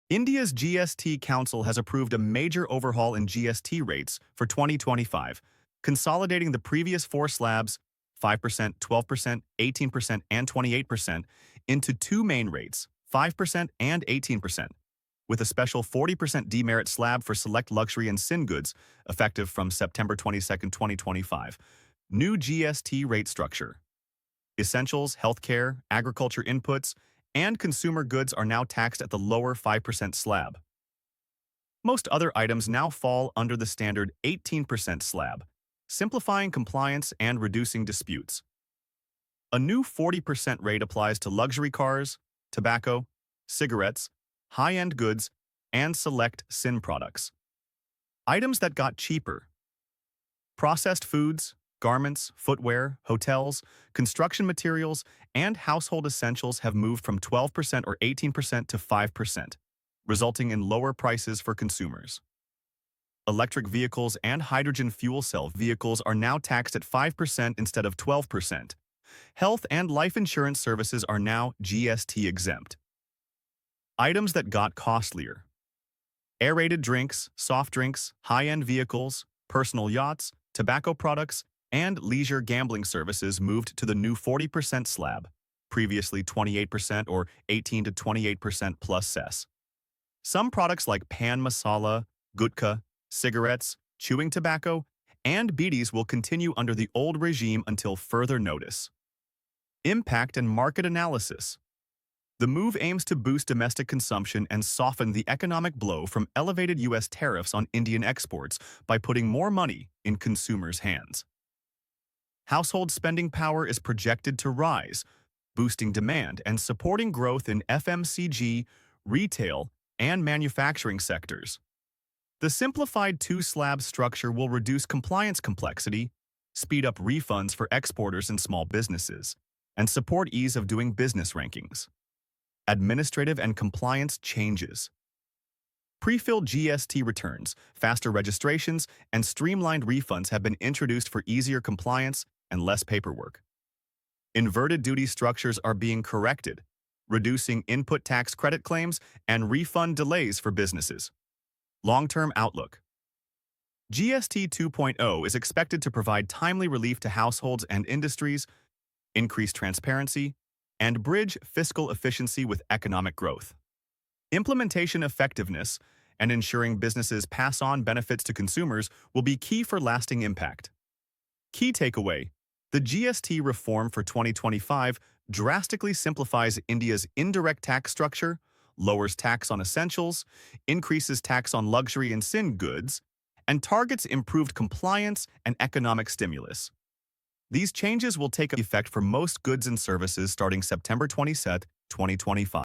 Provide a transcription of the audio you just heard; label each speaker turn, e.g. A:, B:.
A: India's GST Council has approved a major overhaul in GST rates for 2025, consolidating the previous four slabs, 5%, 12%, 18%, and 28%, into two main rates, 5% and 18%, with a special 40% demerit slab for select luxury and sin goods, effective from September 22, 2025. New GST rate structure. Essentials, healthcare, agriculture inputs, and consumer goods are now taxed at the lower 5% slab. Most other items now fall under the standard 18% slab, simplifying compliance and reducing disputes. A new 40% rate applies to luxury cars, tobacco, cigarettes, high-end goods, and select sin products. Items that got cheaper: processed foods, garments, footwear, hotels, construction materials, and household essentials have moved from 12% or 18% to 5%, resulting in lower prices for consumers. Electric vehicles and hydrogen fuel cell vehicles are now taxed at 5% instead of 12%. Health and life insurance services are now GST exempt. Items that got costlier: aerated drinks, soft drinks, high-end vehicles, personal yachts, tobacco products, and leisure gambling services moved to the new 40% slab, previously 28% or 18 to 28% plus cess. Some products like pan masala, gutka, cigarettes, chewing tobacco, and bidis will continue under the old regime until further notice. Impact and market analysis. The move aims to boost domestic consumption and soften the economic blow from elevated U.S. tariffs on Indian exports by putting more money in consumers' hands. Household spending power is projected to rise, boosting demand and supporting growth in FMCG, retail, and manufacturing sectors. The simplified two-slab structure will reduce compliance complexity, speed up refunds for exporters and small businesses, and support ease of doing business rankings. Administrative and compliance changes. Pre-filled GST returns, faster registrations, and streamlined refunds have been introduced for easier compliance and less paperwork. Inverted duty structures are being corrected, reducing input tax credit claims and refund delays for businesses. Long-term outlook. GST 2.0 is expected to provide timely relief to households and industries, increase transparency, and bridge fiscal efficiency with economic growth. Implementation effectiveness and ensuring businesses pass on benefits to consumers will be key for lasting impact. Key takeaway: the GST reform for 2025 drastically simplifies India's indirect tax structure, lowers tax on essentials, increases tax on luxury and sin goods, and targets improved compliance and economic stimulus. These changes will take effect for most goods and services starting September 27, 2025.